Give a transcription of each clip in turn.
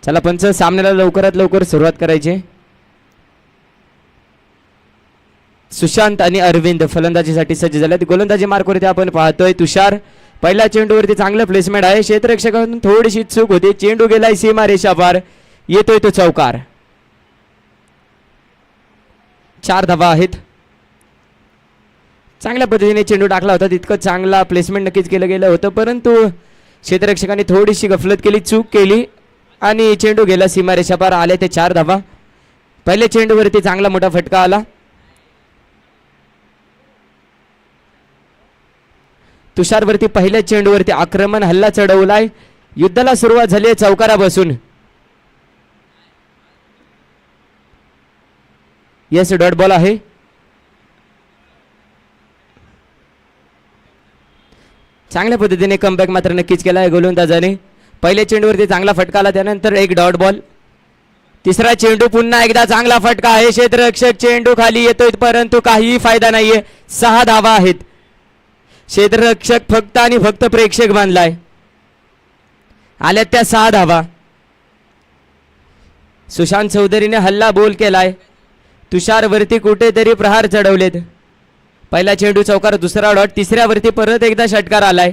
चला पंच, सामन्याला लवकरात लवकर सुरुवात करायची. सुशांत आणि अरविंद फलंदाजीसाठी सज्ज झालेत. गोलंदाजी मार्कवरती आपण पाहतोय तुषार. पहिल्या चेंडूवरती चांगलं प्लेसमेंट आहे. क्षेत्ररक्षकातून थोडीशी चूक होती. चेंडू गेलाय सीमा रेषा पार. येतोय तो चौकार. 4 धावा आहेत. चांगल्या पद्धतीने चेंडू टाकला होता. तितकं चांगला प्लेसमेंट नक्कीच केलं गेलं होतं, परंतु क्षेत्ररक्षकांनी थोडीशी गफलत केली, चूक केली आणि चेंडू गेला सीमारेषा पार. आले ते 4 धावा. पहिल्या चेंडूवरती चांगला मोठा फटका आला. तुषारवरती पहिल्या चेंडूवरती आक्रमण हल्ला चढवलाय. युद्धाला सुरुवात झाली आहे चौकारापासून. येस, डॉट बॉल आहे. चांगल्या पद्धतीने कमबॅक मात्र नक्कीच केला आहे गोलंदाजाने. पहिल्या चेंडूवरती चांगला फटका आला, त्यानंतर एक डॉट बॉल. तिसरा चेंडू, पुन्हा एकदा चांगला फटका आहे. क्षेत्ररक्षक चेंडू खाली येतोय, परंतु काहीही फायदा नाहीये. 6 धावा आहेत. क्षेत्ररक्षक फक्त आणि फक्त प्रेक्षक बांधलाय. आल्यात त्या 6 धावा. सुशांत चौधरीने हल्ला बोल केलाय. तुषारवरती कुठेतरी प्रहार चढवलेत. पहिला चेंडू चौकार, दुसरा डॉट, तिसऱ्यावरती परत एकदा षटकार आलाय.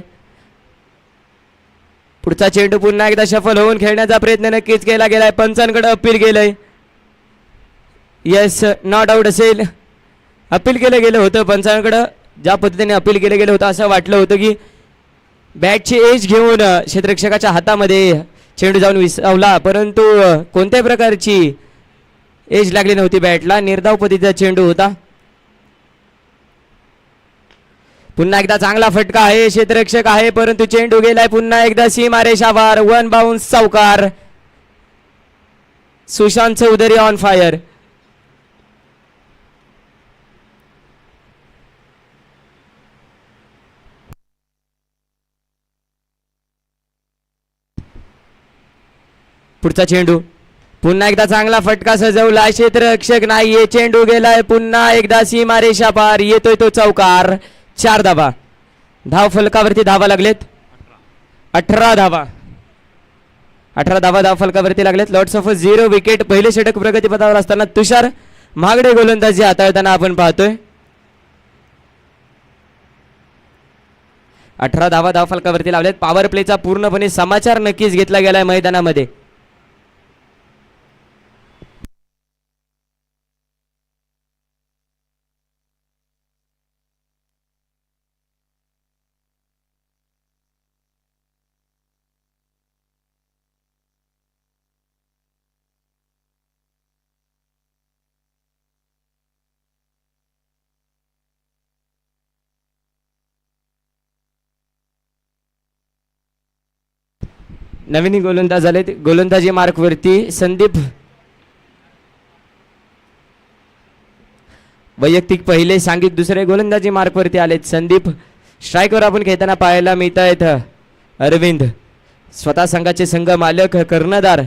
पुढचा चेंडू पुन्हा एकदा सफल होऊन खेळण्याचा प्रयत्न नक्कीच केला गेलाय. पंचांकडे अपील केलंय. येस, नॉट आउट असेल. अपील केलं गेलं होतं पंचांकडे. ज्या पद्धतीने अपील केलं गेलं होतं, असं वाटलं होतं की बॅटची एज घेऊन क्षेत्ररक्षकाच्या हातामध्ये चेंडू जाऊन विसावला, परंतु कोणत्याही प्रकारची एज लागली नव्हती बॅटला. निर्धाव पद्धतीचा चेंडू होता. पुन्हा एकदा चांगला फटका आहे. क्षेत्ररक्षक आहे, परंतु चेंडू गेलाय पुन्हा एकदा सीमारेषावर. 1 बाउन्स चौकार. Sushant Chaudhary on fire. पुढचा चेंडू, पुन्हा एकदा चांगला फटका सजवलाय. क्षेत्ररक्षक नाहीये. चेंडू गेलाय पुन्हा एकदा सीमारेषा पार. येतोय तो चौकार. 4 धावा. धाव फलकावरती धावा लागलेत. 18 धावा. 18 धावा धाव फलकावरती लागलेत. Lots of 0 wicket. पहिले षटक प्रगतीपथावर असताना तुषार महागडे गोलंदाजी हाताळताना आपण पाहतोय. 18 धावा धाव फलकावरती लावलेत. पॉवर प्लेचा पूर्णपणे समाचार नक्कीच घेतला गेलाय मैदानामध्ये. नवीन गोलंदाज झाले. गोलंदाजी मार्कवरती संदीप. वैयक्तिक पहिले सांगित दुसरे गोलंदाजी मार्कवरती आलेत संदीप. स्ट्राईकवर आपण खेळताना पाहायला मिळत आहेत अरविंद. स्वतः संघाचे संघ मालक कर्णधार.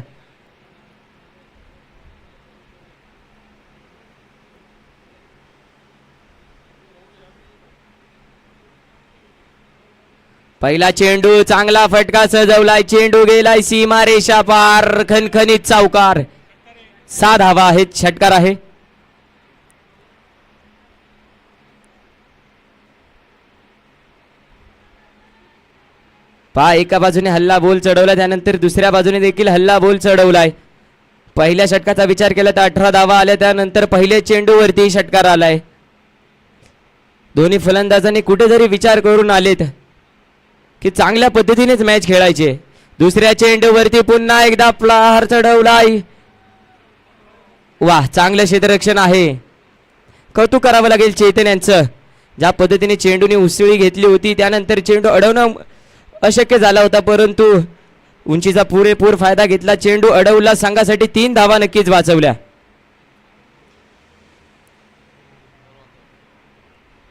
पहिला चेंडू, चांगला फटका सजवलाय. चेंडू गेलाय सीमारेषा पार. खणखणीत चौकार. 6 धावा आहेत. षटकार आहे. पहा, एका बाजूने हल्ला बोल चढवला, त्यानंतर दुसऱ्या बाजूने देखील हल्ला बोल चढवलाय. पहिल्या षटकाचा विचार केला तर 18 धावा आल्या. त्यानंतर पहिल्या चेंडूवरती षटकार आलाय. दोन्ही फलंदाजांनी कुठेतरी विचार करून आलेत की चांगल्या पद्धतीनेच मॅच खेळायचे. दुसऱ्या चेंडूवरती पुन्हा एकदा प्रहार चढवलाय. वाह, चांगलं क्षेत्ररक्षण आहे. कौतुक करावं लागेल चेतन यांचं. ज्या पद्धतीने चेंडूने उसळी घेतली होती, त्यानंतर चेंडू अडवणं अशक्य झाला होता, परंतु उंचीचा पुरेपूर फायदा घेतला. चेंडू अडवला. संघासाठी 3 धावा नक्कीच वाचवल्या.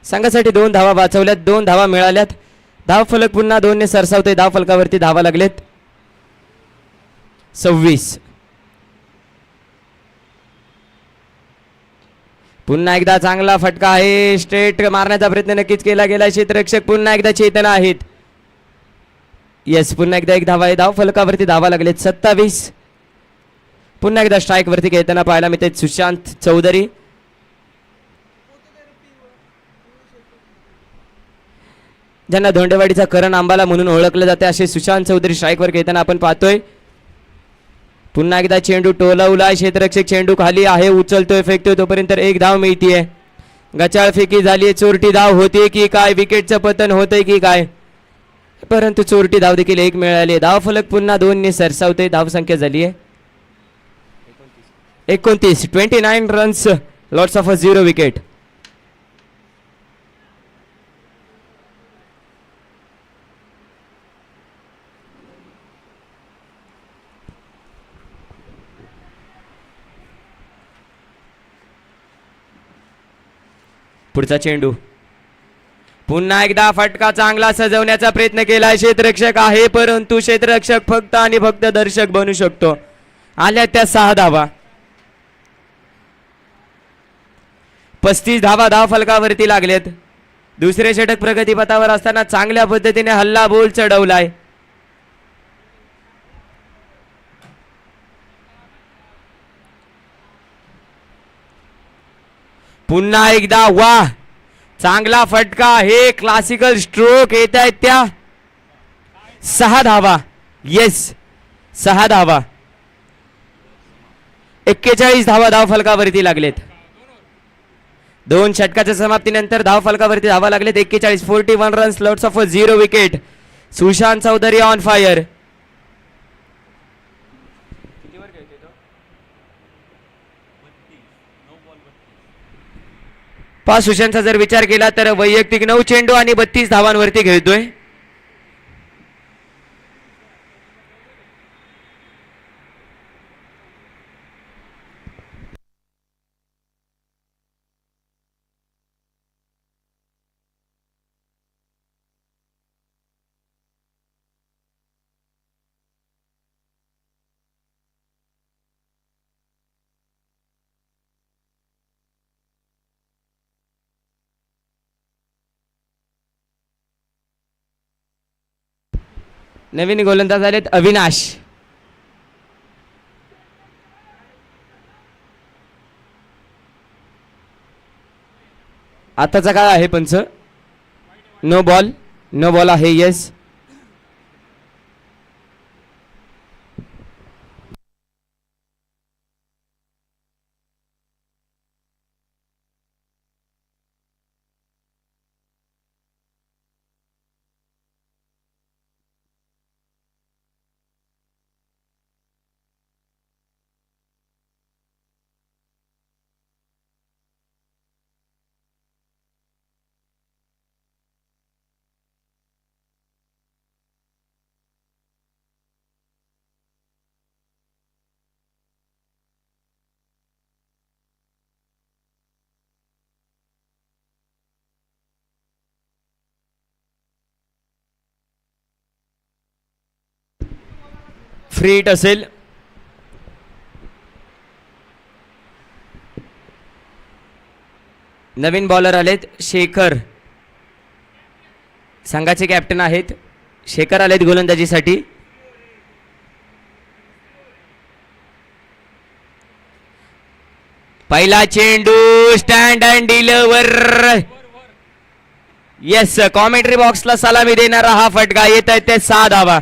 संघासाठी 2 धावा वाचवल्यात. 2 धावा मिळाल्यात. धाव फलक पुन्हा 2 ने सरसावतोय. धाव फलकावरती धावा लागलेत 26. पुन्हा एकदा चांगला फटका आहे. स्ट्रेट मारण्याचा प्रयत्न नक्कीच केला गेला. क्षेत्ररक्षक पुन्हा एकदा चेतन आहेत. येस, पुन्हा एकदा 1 धावा आहे. धाव फलकावरती धावा लागलेत 27. पुन्हा एकदा स्ट्राईक वरती खेळताना पाहायला मिळते सुशांत चौधरी. ज्यांना धोंडेवाडीचा करण आंबाला म्हणून ओळखलं जाते असे सुशांत चौधरी स्ट्राईकवर खेळताना आपण पाहतोय. पुन्हा एकदा चेंडू टोलावला, क्षेत्ररक्षक चेंडू खाली आहे, उचलतोय फेकतोय तोपर्यंत एक धाव मिळतीये. गचाळ फेकी झाली, चोरटी धाव होते की काय, विकेटचं पतन होतंय की काय, परंतु चोरटी धाव देखील एक मिळाली. धाव फलक पुन्हा 2 ने सरसावते. धाव संख्या झाली आहे 29. 29 runs, lots of a 0 wicket. पुढचा चेंडू पुन्हा एकदा फटका चांगला सजवण्याचा प्रयत्न केला. क्षेत्ररक्षक आहे परंतु क्षेत्ररक्षक फक्त आणि फक्त दर्शक बनू शकतो. आल्या त्या 6 धावा. 35 धावा धाव फलकावरती लागलेत. दुसरे षटक प्रगतीपथावर असताना चांगल्या पद्धतीने हल्ला बोल चढवलाय. पुन्हा एकदा वाह, चांगला फटका. हे क्लासिकल स्ट्रोक येत आहेत त्या 6 धावा. येस, 6 धावा. 41 धावा धाव फलकावरती लागलेत. 2 षटकाच्या समाप्तीनंतर धाव फलकावरती धावा लागलेत 41. 41 runs, lots of 0 wicket. Sushant Chaudhary on fire. पाच सुशांतचा जर विचार केला तर वैयक्तिक 9 चेंडू आणि 32 धावांवरती खेळतोय. नवीन गोलंदाज आलेत अविनाश. आताचा काय आहे पंच? No ball. नो बॉल आहे. येस. फ्री हिट असेल. नवीन बॉलर आलेत शेखर. संघाचे कॅप्टन आहेत. शेखर आलेत गोलंदाजीसाठी. पहिला चेंडू stand and deliver. Yes, commentary बॉक्सला सलामी देणारा हा फटका. येत आहेत ते 6 धावा.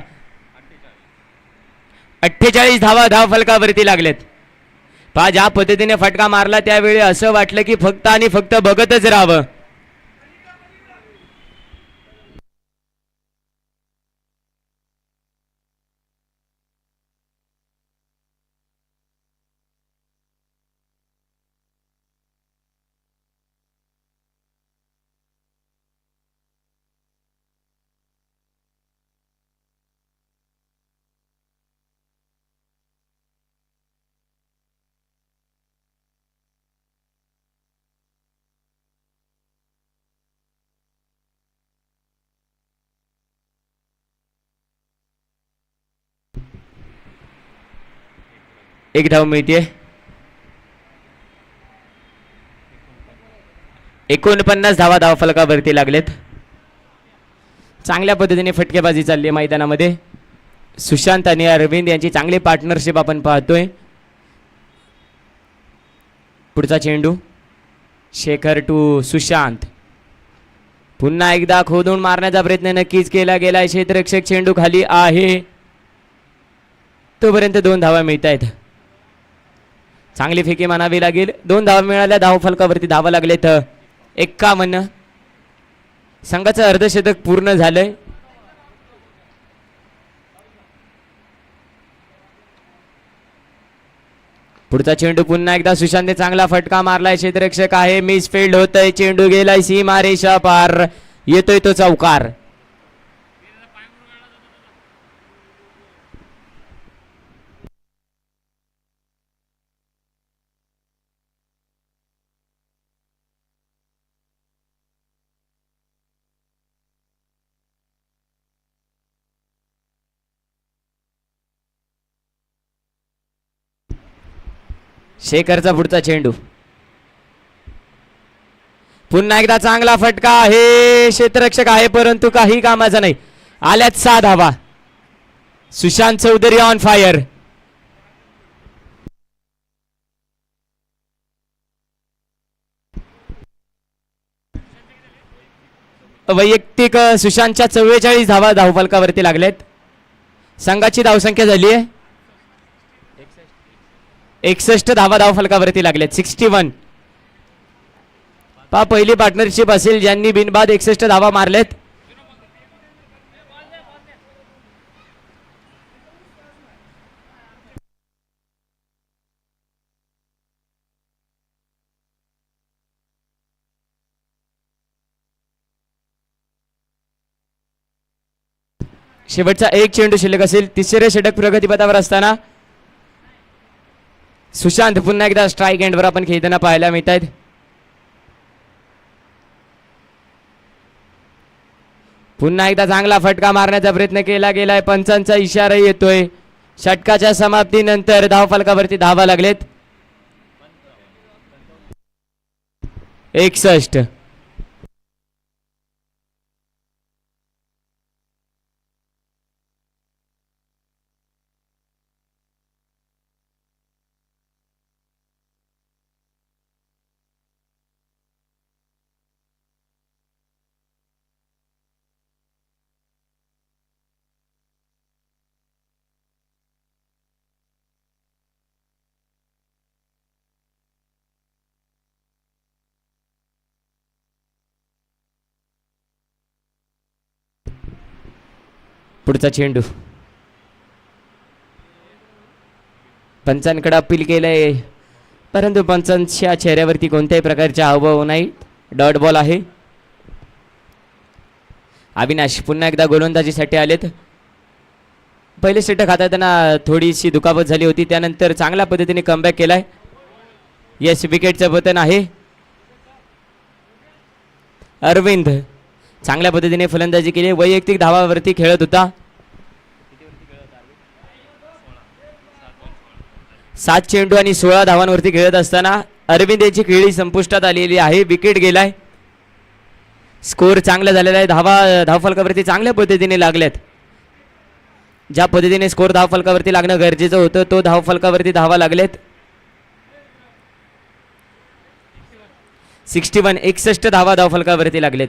48 धावा धाव फलकावरती लागलेत. पहा ज्या पद्धतीने फटका मारला त्यावेळी असं वाटलं की फक्त आणि फक्त बघतच राहावं. एक धाव मिळते. 49 धावा धाव फलकावरती लागलेत. चांगल्या पद्धतीने फटकेबाजी चालली आहे मैदानामध्ये. सुशांत आणि अरविंद यांची चांगली पार्टनरशिप आपण पाहतोय. पुढचा चेंडू शेखर टू सुशांत. पुन्हा एकदा खोदून मारण्याचा प्रयत्न नक्कीच केला गेलाय. क्षेत्ररक्षक चेंडू खाली आहे तोपर्यंत 2 धावा मिळत आहेत. चांगली फेकी मानावी लागेल. 2 धावा मिळाल्या. धाव फलकावरती धावा लागलेत 51. संघाचं अर्धशतक पूर्ण झालंय. पुढचा चेंडू पुन्हा एकदा सुशांतने चांगला फटका मारलाय. क्षेत्ररक्षक आहे मिस फील्ड होतय. चेंडू गेलाय सीमा रेषा पार. येतोय तो चौकार. शेखरचा पुढचा चेंडू पुन्हा एकदा चांगला फटका आहे. क्षेत्ररक्षक आहे परंतु काही कामाचा नाही. आल्यात 6 धावा. Sushant Chaudhary on fire. वैयक्तिक सुशांतच्या 44 धावा धावफलकावरती लागलेत. संघाची धावसंख्या झाली आहे 61 धावा धावफलकावरती लागलेत 61. पहिली पार्टनरशिप असेल ज्यांनी बिनबाद 61 धावा मारलेत. शेवटचा एक चेंडू शिल्लक असेल. तिसरे षटक प्रगतीपथावर असताना सुशांत पुन्हा एकदा स्ट्राईक एंडवर आपण खेळताना पाहायला मिळत आहेत. पुन्हा एकदा चांगला फटका मारण्याचा प्रयत्न केला गेलाय. पंचांचा इशारा येतोय. षटकाच्या समाप्तीनंतर धावफलकावरती धावा लागलेत 61. पुढचा चेंडू पंचांकडे अपील केलंय परंतु पंचांच्या चेहऱ्यावरती कोणत्याही प्रकारचे हावभाव नाही. डॉट बॉल आहे. अविनाश पुन्हा एकदा गोलंदाजीसाठी आलेत. पहिले षटक हाताळताना थोडीशी दुखापत झाली होती. त्यानंतर चांगल्या पद्धतीने कमबॅक केलाय. येस विकेटचं पतन आहे. अरविंद चांगल्या पद्धतीने फलंदाजी केली. वैयक्तिक धावावरती खेळत होता. 7 चेंडू आणि 16 धावांवरती खेळत असताना अरविंद याची खेळी संपुष्टात आलेली आहे. विकेट गेलाय. स्कोर चांगला झालेला आहे. धावफलकावरती चांगल्या पद्धतीने लागल्यात. ज्या पद्धतीने स्कोर धावफलकावरती लागणं गरजेचं होतं तो धावफलकावरती धावा लागलेत 61 धावा धावफलकावरती लागलेत.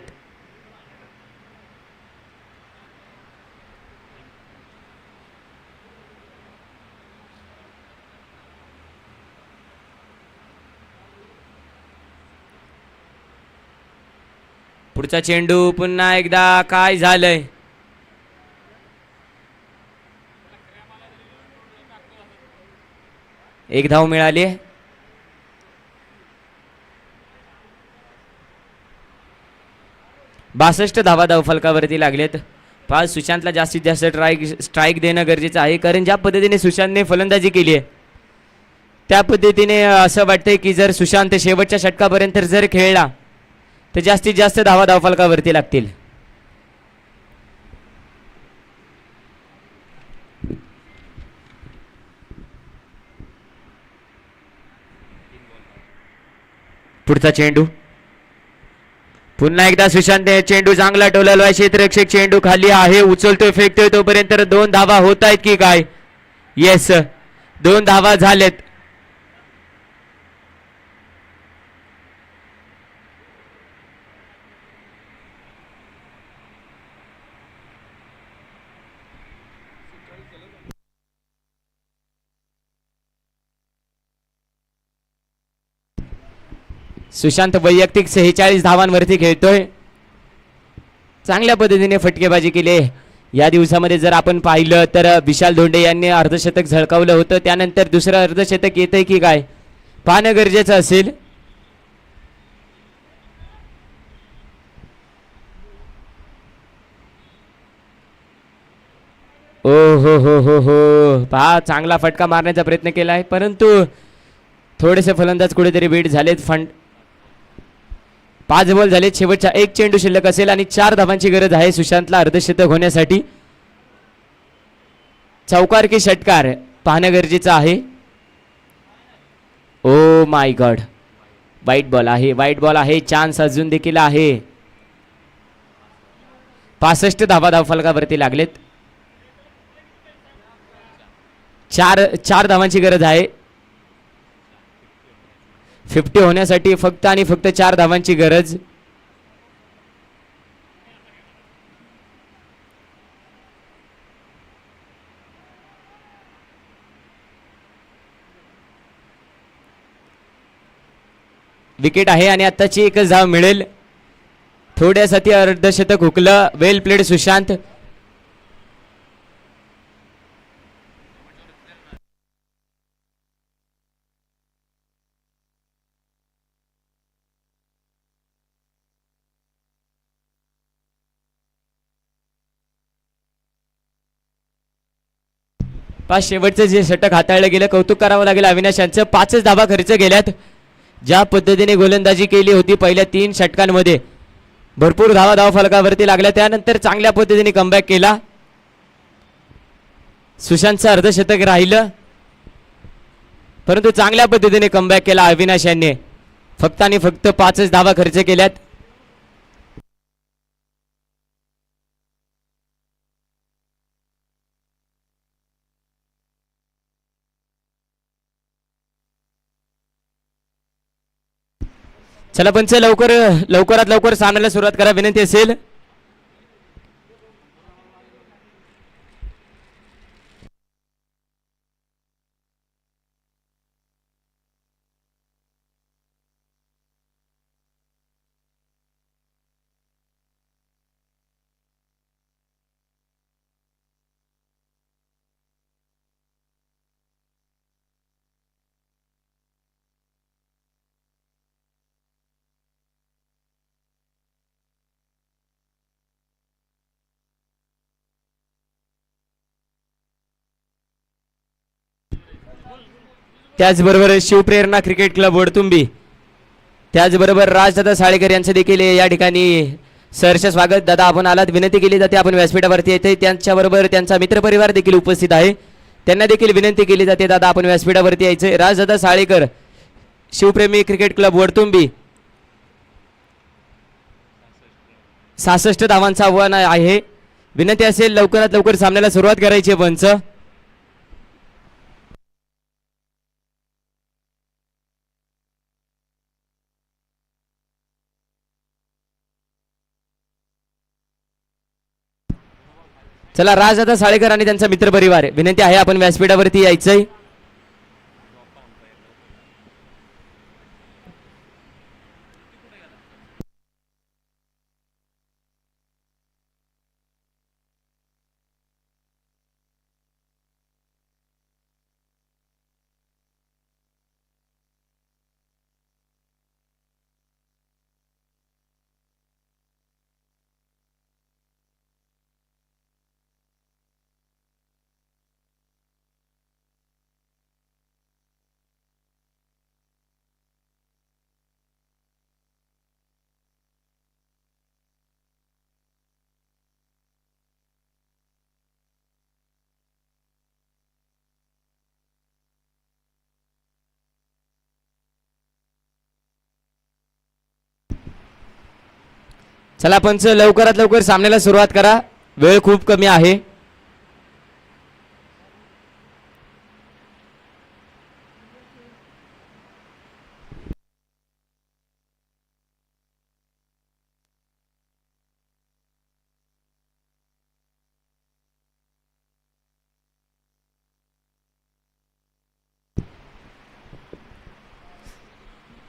पुढचा चेंडू पुन्हा एकदा काय झालंय. एक धाव मिळाली. 62 धावा धावफलकावरती लागलेत. सुशांतला जास्तीत जास्त स्ट्राईक देणं गरजेचं आहे कारण ज्या पद्धतीने सुशांतने फलंदाजी केली आहे त्या पद्धतीने असं वाटतंय की जर सुशांत शेवटच्या षटकापर्यंत जर खेळला तर जास्तीत जास्त धावा धावफलकावरती लागतील. पुढचा चेंडू पुन्हा एकदा सुशांत चेंडू चांगला टोलवलाय. क्षेत्ररक्षक चेंडू खाली आहे. उचलतोय फेकतोय तोपर्यंत 2 धावा होत आहेत की काय. येस 2 धावा झालेत. सुशांत वैयक्तिक 46 धावांवरती खेळतोय. चांगल्या पद्धतीने फटकेबाजी केली. या दिवसामध्ये जर आपण पाहिलं तर विशाल धोंडे यांनी अर्धशतक झळकावलं होतं. त्यानंतर दुसरं अर्धशतक येतंय की काय पाहणं गरजेचं असेल. ओ हो पहा चांगला फटका मारण्याचा प्रयत्न केला आहे परंतु थोडेसे फलंदाज कुठेतरी बीट झालेत. 5 बॉल झालेत. शेवटचा एक चेंडू शिल्लक असेल आणि 4 धावांची गरज आहे सुशांतला अर्धशतक होण्यासाठी. चौकार की षटकार पाहणं गरजेचं आहे. ओ माय गॉड वाईट बॉल आहे. वाईट बॉल आहे. चान्स अजून देखील आहे. 65 धावा धावफलकावरती लागलेत. 4 धावांची गरज आहे. 50 होण्यासाठी फक्त आणि फक्त 4 धावांची गरज. विकेट आहे आणि आत्ताची एकच धाव मिळेल. थोड्यासाठी अर्धशतक हुकलं. वेल प्लेड सुशांत. पाच शेवटचं जे षटक हाताळलं गेलं कौतुक करावं लागेल अविनाश यांचं. 5च धावा खर्च गेल्यात. ज्या पद्धतीने गोलंदाजी केली होती पहिल्या 3 षटकांमध्ये भरपूर धावा धावफलकावरती लागल्या. त्यानंतर चांगल्या पद्धतीने कमबॅक केला. सुशांतचं अर्धशतक राहिलं परंतु चांगल्या पद्धतीने कमबॅक केला अविनाश यांनी. फक्त आणि फक्त 5च धावा खर्च केल्यात. चला पंच लवकरात लवकर सामन्याला सुरुवात करा विनंती असेल. त्याचबरोबर शिवप्रेरणा क्रिकेट क्लब वडतुंबी त्याचबरोबर राजदादा साळेकर यांचं देखील या ठिकाणी सहर्ष स्वागत. दादा आपण आलात विनंती केली जाते आपण व्यासपीठावरती येते. त्यांच्याबरोबर त्यांचा मित्रपरिवार देखील उपस्थित आहे. त्यांना देखील विनंती केली जाते दादा आपण व्यासपीठावरती यायचे. राजदादा साळेकर शिवप्रेमी क्रिकेट क्लब वडतुंबी 66 धावांचं आव्हान आहे. विनंती असेल लवकरात लवकर सामन्याला सुरुवात करायची आहे पंच. चला राजदादा साळेकर आणि त्यांचा मित्रपरिवार विनंती आहे आपण व्यासपीठावरती यायचंय. चला पंच लवकरात लवकर सामन्याला सुरुवात करा. वेळ खूप कमी आहे.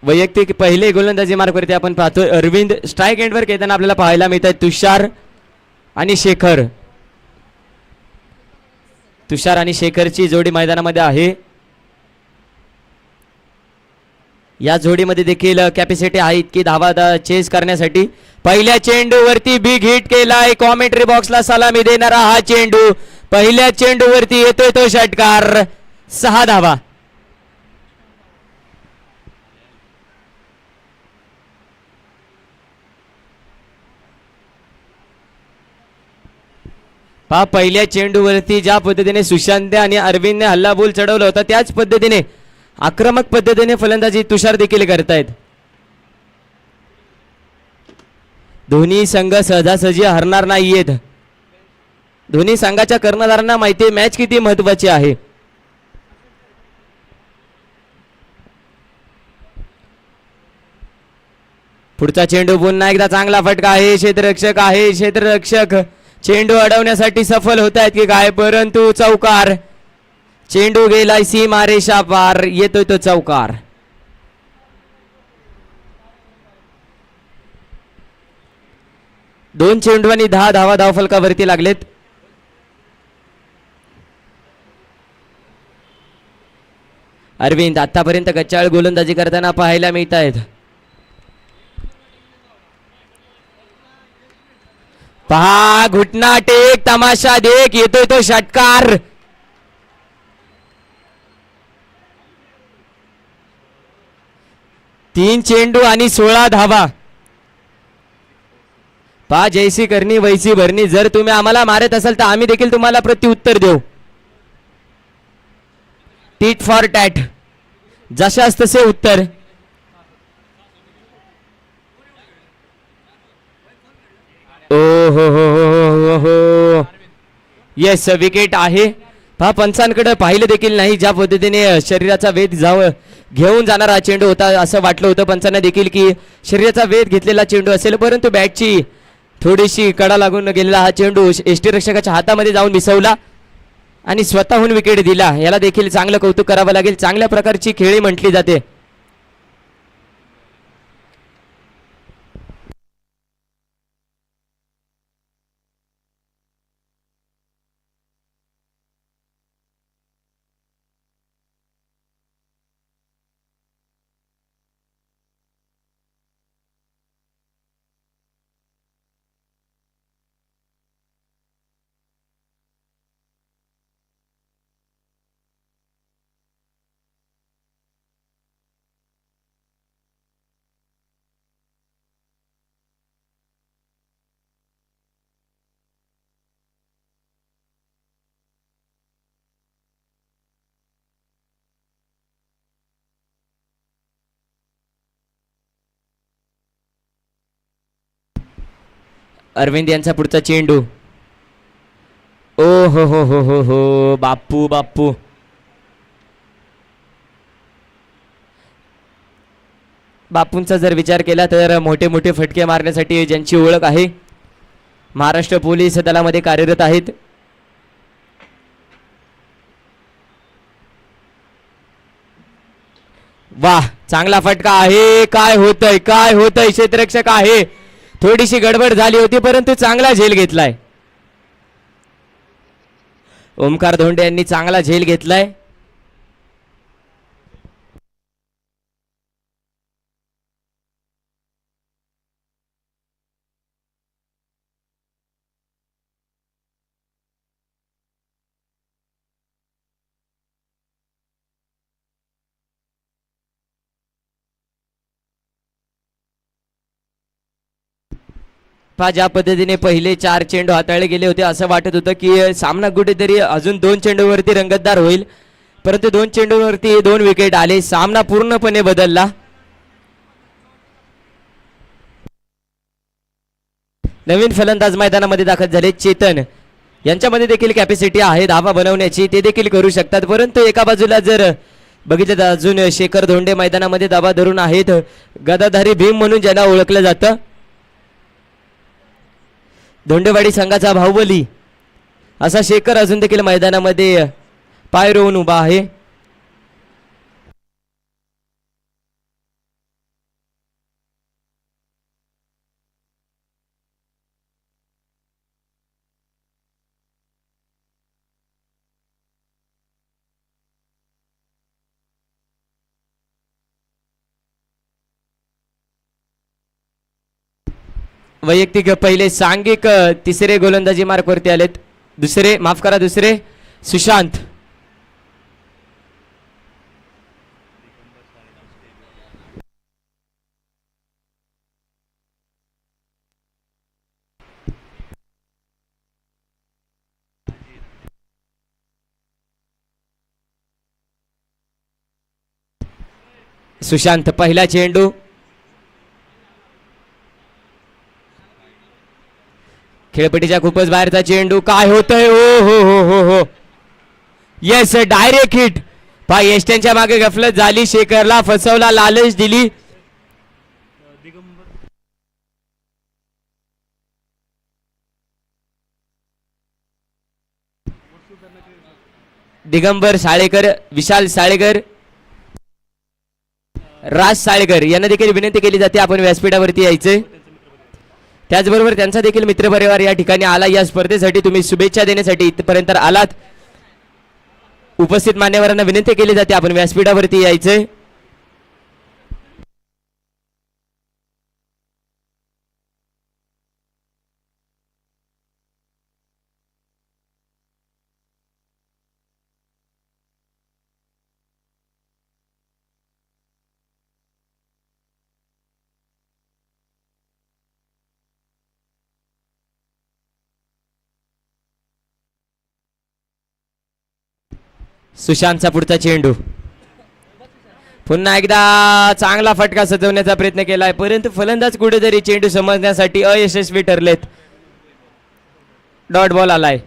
वैयक्तिक पहिले गोलंदाजी मार्कवरती आपण पाहतोय अरविंद. स्ट्राईक एंडवर खेळताना आपल्याला पाहायला मिळत आहे तुषार आणि शेखर. तुषार आणि शेखरची जोडी मैदानामध्ये आहे. या जोडीमध्ये देखील कॅपॅसिटी आहे इतकी धावा चेस करण्यासाठी. पहिल्या चेंडूवरती बिग हिट केलाय. कॉमेंट्री बॉक्सला सलामी देणारा हा चेंडू. पहिल्या चेंडूवरती येतोय तो षटकार. 6 धावा. पहा पहिल्या चेंडूवरती ज्या पद्धतीने सुशांत आणि अरविंदने हल्लाबोल चढवला होता त्याच पद्धतीने आक्रमक पद्धतीने फलंदाजी तुषार देखील करतायत. दोन्ही संघ सहजासहजी हरणार नाहीयेत. दोन्ही संघाच्या कर्णधारांना माहिती आहे मॅच किती महत्वाची आहे. पुढचा चेंडू पुन्हा एकदा चांगला फटका आहे. क्षेत्ररक्षक आहे. क्षेत्ररक्षक चेंडू अडवण्यासाठी सफल होत आहेत की काय, परंतु चौकार. चेंडू गेलाय सीमा रेषा पार. येतोय तो चौकार. दोन चेंडू आणि 10 धावा धावफलकावरती लागलेत. अरविंद आतापर्यंत गच्चाळ गोलंदाजी करताना पाहायला मिळत आहेत. पहा घुटना टेक तमाशा देख. येतोय तो षटकार. तीन चेंडू आणि 16 धावा. पहा जैसी करणी वैसी भरणी. जर तुम्ही आम्हाला मारत असाल तर आम्ही देखील तुम्हाला प्रत्युत्तर देऊ. Tit for tat. जशास तसे उत्तर. ओ हो. येस विकेट आहे. पहा पंचांकडे पाहिलं देखील नाही. ज्या पद्धतीने शरीराचा वेध घेऊन जाणारा चेंडू होता असं वाटलं होतं पंचांना देखील की शरीराचा वेध घेतलेला चेंडू असेल, परंतु बॅटची थोडीशी कडा लागून गेलेला हा चेंडू यष्टीरक्षकाच्या हातामध्ये जाऊन मिसवला आणि स्वतःहून विकेट दिला. याला देखील चांगलं कौतुक करावं लागेल. चांगल्या प्रकारची खेळी म्हटली जाते. अरविंद यांचा पुढचा चेंडू. ओ हो. बाप्पू. बापूंचा जर विचार केला तर मोठे मोठे फटके मारण्यासाठी ज्यांची ओळख आहे महाराष्ट्र पोलीस दलामध्ये कार्यरत आहेत. वाह चांगला फटका आहे. काय होतंय क्षेत्ररक्षक आहे. थोडीशी गडबड झाली होती परंतु चांगला झेल घेतलाय. ओमकार धोंडे यांनी चांगला झेल घेतलाय. ज्या पद्धतीने पहिले 4 चेंडू हाताळले गेले होते असं वाटत होतं की सामना कुठेतरी अजून 2 चेंडूवरती रंगतदार होईल, परंतु 2 चेंडूवरती 2 विकेट आले. सामना पूर्णपणे बदलला. नवीन फलंदाज मैदानामध्ये दाखल झाले चेतन. यांच्यामध्ये देखील कॅपॅसिटी आहे धावा बनवण्याची. ते देखील करू शकतात, परंतु एका बाजूला जर बघितलं तर अजून शेखर धोंडे मैदानामध्ये धावा धरून आहेत. गदाधारी भीम म्हणून ज्यांना ओळखलं जातं. धोंडेवाडी संघाचा बाहुबली असा शेखर अजून देखील मैदानामध्ये पाय रोवून उभा आहे. वैयक्तिक पहिले सांघिक तिसरे गोलंदाजी मार्कवरती आलेत. दुसरे सुशांत. सुशांत पहिला चेंडू. खेळपट्टीच्या खूपच बाहेरचा चेंडू. काय होतंय? ओ हो हो हो हो. Yes, direct hit. पहा यष्ट्यांच्या मागे गफलत झाली. शेखरला फसवला, लालच दिली. दिगंबर साळेकर, विशाल साळेकर, राज साळेकर यांना देखील विनंती केली जाते आपण व्यासपीठावरती यायचे. त्याचबरोबर त्यांचा देखील मित्रपरिवार या ठिकाणी आला. या स्पर्धेसाठी तुम्ही शुभेच्छा देण्यासाठी इथपर्यंत आलात. उपस्थित मान्यवरांना विनंती केली जाते आपण व्यासपीठावरती यायचे. सुशांतचा पुढचा चेंडू. पुन्हा एकदा चांगला फटका सजवण्याचा प्रयत्न केलाय, परंतु फलंदाज कुठेतरी चेंडू समजण्यासाठी अयशस्वी ठरलेत. डॉट बॉल आलाय.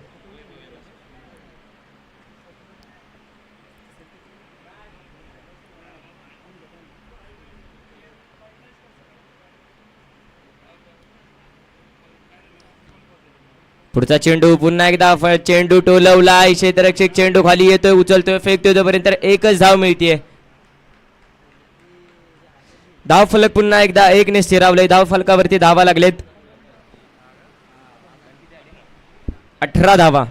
पुढचा चेंडू. पुन्हा एकदा चेंडू टोलवलाय. क्षेत्ररक्षक चेंडू खाली येतोय, उचलतोय, फेकतोय, तोपर्यंत एकच धाव मिळतीये. धाव फलक पुन्हा एकदा 1 ने स्थिरावलंय. धाव फलकावरती धावा लागलेत 18 धावा.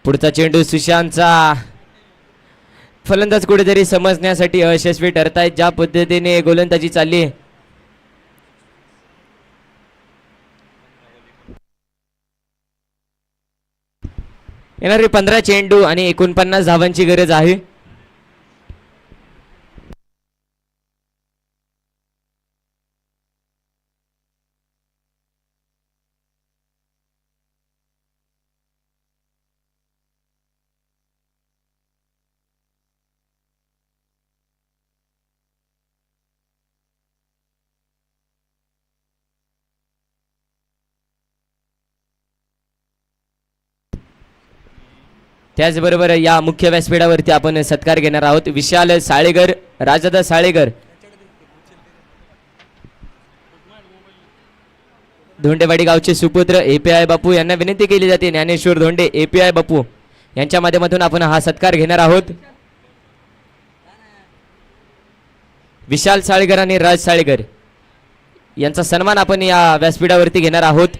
पुढचा चेंडू सुशांतचा. फलंदाज कुठेतरी समजण्यासाठी अयशस्वी ठरतायत. ज्या पद्धतीने गोलंदाजी चालली आहे, येणारे 15 चेंडू आणि 49 धावांची गरज आहे. त्याचबरोबर या मुख्य व्यासपीठावरती आपण सत्कार घेणार आहोत. विशाल साळेकर, राजादा साळेकर, धोंडेवाडी गावचे सुपुत्र एपीआय बापू यांना विनंती केली जाते. ज्ञानेश्वर धोंडे, एपीआय बापू यांच्या माध्यमातून आपण हा सत्कार घेणार आहोत. विशाल साळेकर आणि राज साळेकर यांचा सन्मान आपण या व्यासपीठावरती घेणार आहोत.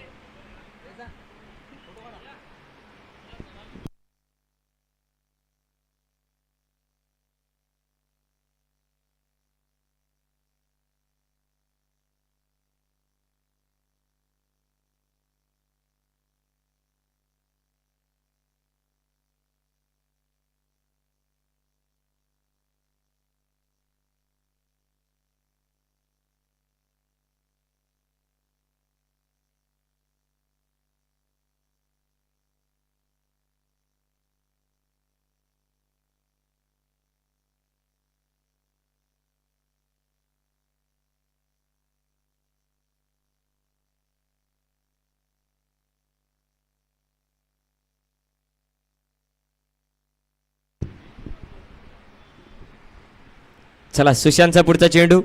चला, सुशांतचा पुढचा चेंडू.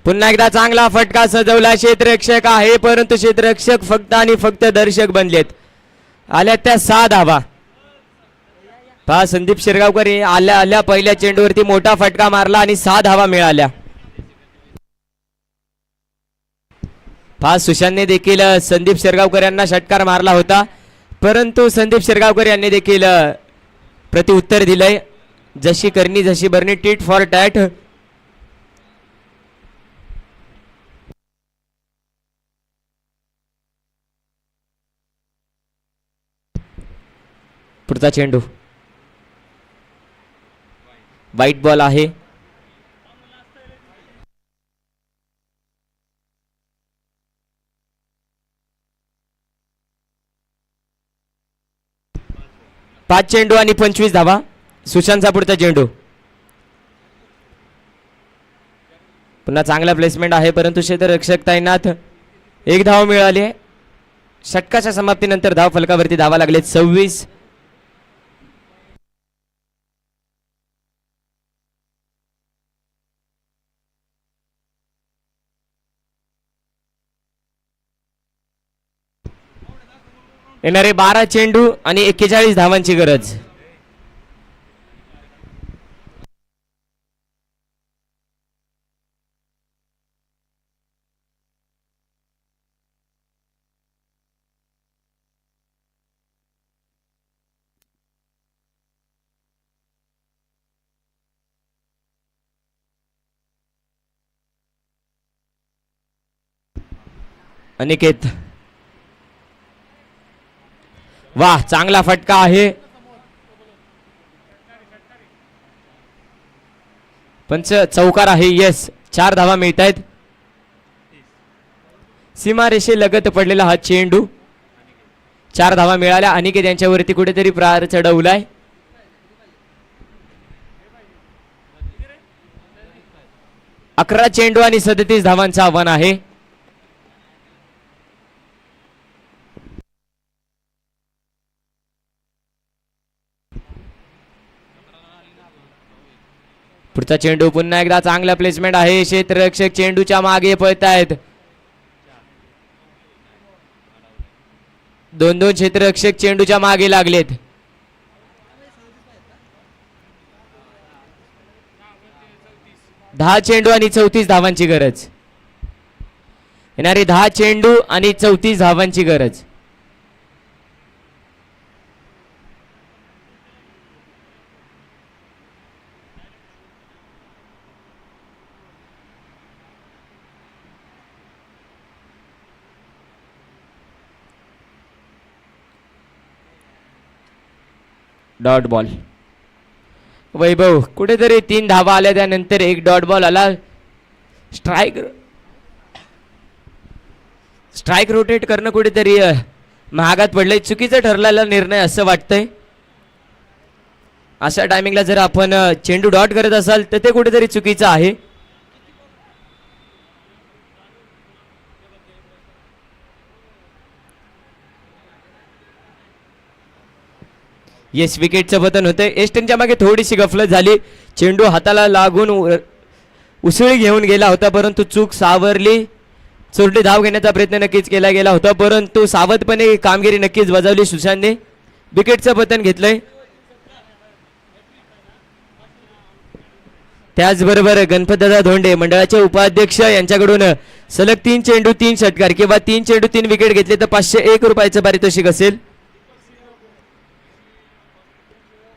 पुन्हा एकदा चांगला फटका सजवला. क्षेत्ररक्षक आहे, परंतु क्षेत्ररक्षक फक्त आणि फक्त दर्शक बनलेत. आल्या त्या 6 धावा. पहा, संदीप शिरगावकर आल्या पहिल्या चेंडूवरती मोठा फटका मारला आणि 6 धावा मिळाल्या. हा सुशांतने देखील संदीप शिरगावकर यांना षटकार मारला होता, परंतु संदीप शिरगावकर यांनी देखील प्रत्युत्तर दिलंय. जशी करणी जशी भरणी, टीट फॉर टॅट. पुढचा चेंडू वाईट बॉल आहे. पाच चेंडू आणि 25 धावा. सुशांतचा पुढचा चेंडू. पुन्हा चांगला प्लेसमेंट आहे, परंतु क्षेत्ररक्षक तैनात. एक धाव मिळाली आहे. षटकाच्या समाप्तीनंतर धाव फलकावरती धावा लागले 26. येणारे 12 चेंडू आणि 41 धावांची गरज. अनिकेत, वाह, चांगला फटका आहे. पंच चौकार आहे. यस, 4 धावा मिळत आहेत. सीमारेषे लगत पडलेला हा चेंडू. 4 धावा मिळाल्या. अनिकेत यांच्यावरती कुठेतरी प्रहार चढवलाय. अकरा चेंडू आणि 37 धावांचं आव्हान आहे. पुढचा चेंडू पुन्हा एकदा चांगला प्लेसमेंट आहे. क्षेत्ररक्षक चेंडूच्या मागे पळतायत. 2-2 क्षेत्ररक्षक चेंडूच्या मागे लागलेत. दहा चेंडू आणि 34 धावांची गरज. येणारे 10 चेंडू आणि 34 धावांची गरज. Dot ball. वैभव, कुठेतरी 3 धावा आल्या, त्यानंतर एक डॉट बॉल आला. स्ट्राईक रोटेट करणं कुठेतरी महागात पडलंय. चुकीचं ठरलेला निर्णय असं वाटतंय. अशा टायमिंगला जर आपण चेंडू डॉट करत असाल तर ते कुठेतरी चुकीचं आहे. येस, विकेटचं पतन होतंय. एस्टनच्या मागे थोडीशी गफलत झाली. चेंडू हाताला लागून उसळी घेऊन गेला होता, परंतु चूक सावरली. चोरटी धाव घेण्याचा प्रयत्न नक्कीच केला गेला होता, परंतु सावधपणे कामगिरी नक्कीच बजावली सुशांतने. विकेटचं पतन घेतलंय. त्याचबरोबर गणपतदादा धोंडे मंडळाचे उपाध्यक्ष यांच्याकडून सलग 3 चेंडू 3 षटकार किंवा 3 चेंडू 3 विकेट घेतले तर 501 रुपयाचं पारितोषिक असेल.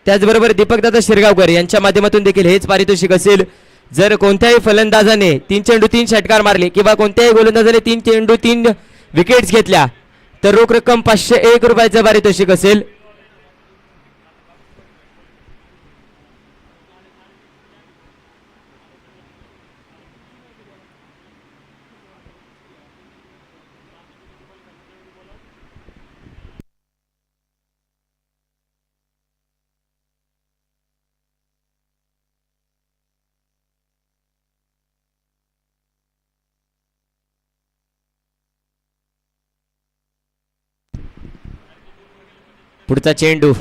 त्याचबरोबर दीपकदादा शिरगावकर यांच्या माध्यमातून देखील हेच पारितोषिक असेल. जर कोणत्याही फलंदाजाने 3 चेंडू 3 षटकार मारले किंवा कोणत्याही गोलंदाजाने 3 चेंडू 3 विकेट्स घेतल्या तर रोख रक्कम 501 रुपयाचं पारितोषिक असेल. पुढचा चेंडू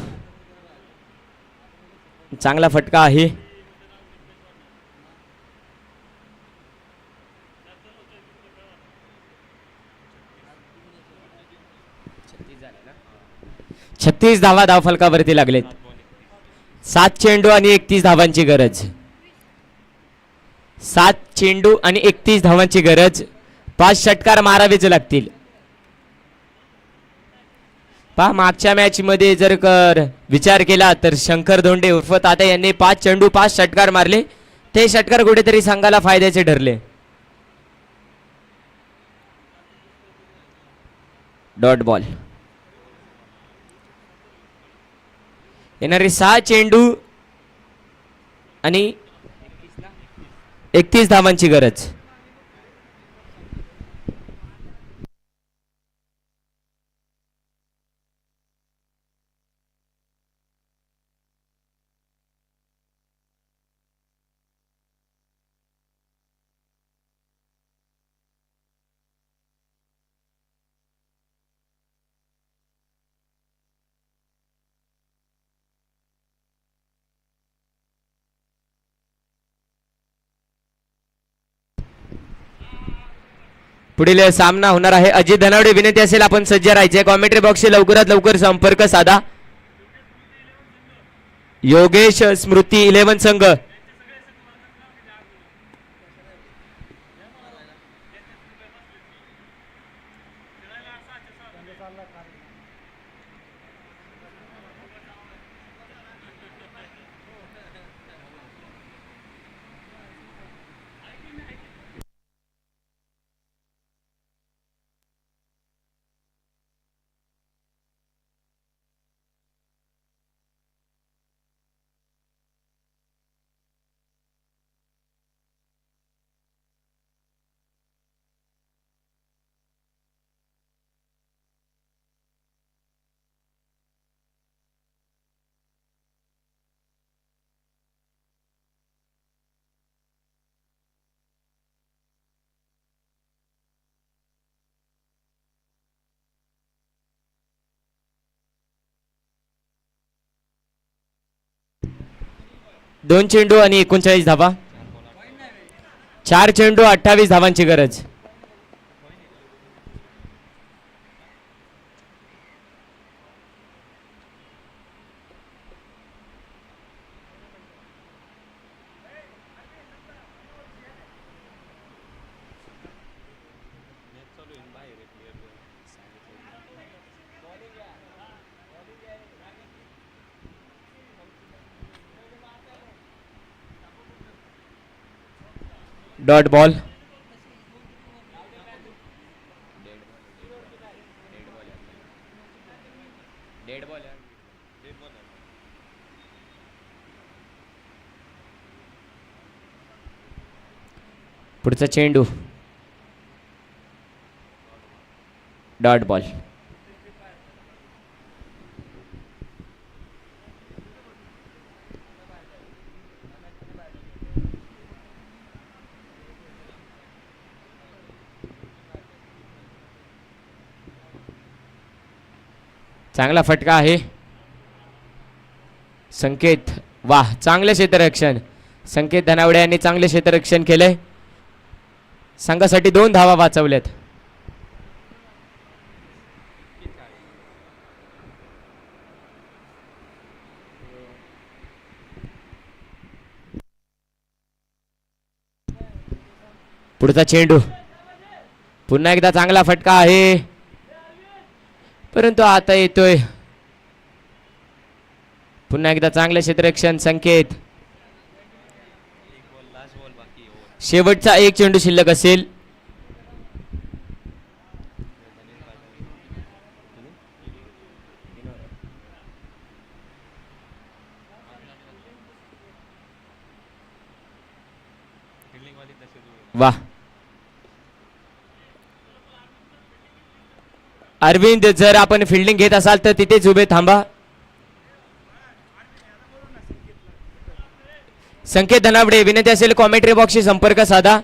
चांगला फटका आहे. छत्तीस धावा धाव फलकावरती लागलेत. 7 चेंडू आणि 31 धावांची गरज. 7 चेंडू आणि 31 धावांची गरज. 5 षटकार मारावेच लागतील. पहा मागच्या मॅच मध्ये जर विचार केला तर शंकर धोंडे उर्फ तात्या यांनी 5 चेंडू 5 षटकार मारले. ते षटकार कुठेतरी संघाला फायद्याचे ठरले. Dot ball. येणारे 6 चेंडू आणि 31 धावांची गरज. पुढील सामना होणार आहे. अजित धनावडे विनंती असेल आपण सज्ज राहायचे. कॉमेंट्री बॉक्सशी लवकरात लवकर संपर्क साधा. योगेश स्मृती 11 संघ. दोन चेंडू आणि 39 धावा. 4 चेंडू 28 धावांची गरज. Dot ball. पुढचा चेंडू. Dot ball. चांगला फटका आहे. संकेत वाह चांगले क्षेत्ररक्षण. संकेत धनावडे यांनी चांगले क्षेत्ररक्षण केले. संघासाठी 2 धावा वाचवल्यात. पुढचा चेंडू. पुन्हा एकदा चांगला फटका आहे परंतु आता येतोय. पुन्हा एकदा चांगले क्षेत्ररक्षण संकेत. शेवटचा 1 चेंडू शिल्लक असेल. वाह. अरविंद जर आपण फिल्डिंग घेत असाल तर तिथेच उभे थांबा. संकेत धनावडे विनंती असेल कॉमेंट्री बॉक्सशी संपर्क साधा.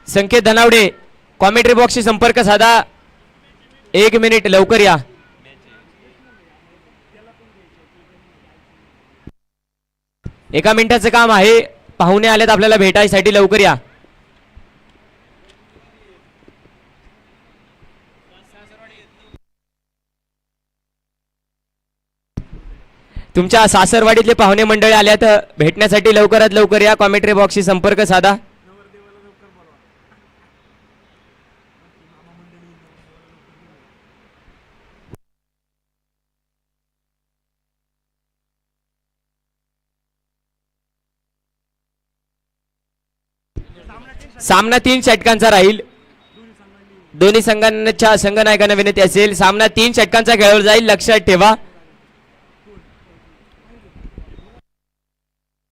संकेत धनावडे कॉमेंट्री बॉक्सशी संपर्क साधा. 1 मिनिट लवकर या. एका मिनिटाचं काम आहे. पाहुणे आलेत आपल्याला भेटायसाठी लवकर या. तुमच्या सासरवाडीतले पाहुणे मंडळी आल्यात भेटण्यासाठी लवकरात लवकर या. कॉमेंट्री बॉक्सशी संपर्क साधा. सामना 3 षटकांचा राहील. दोन्ही संघांच्या संघनायकांना विनंती असेल, सामना 3 षटकांचा खेळवला जाईल, लक्षात ठेवा.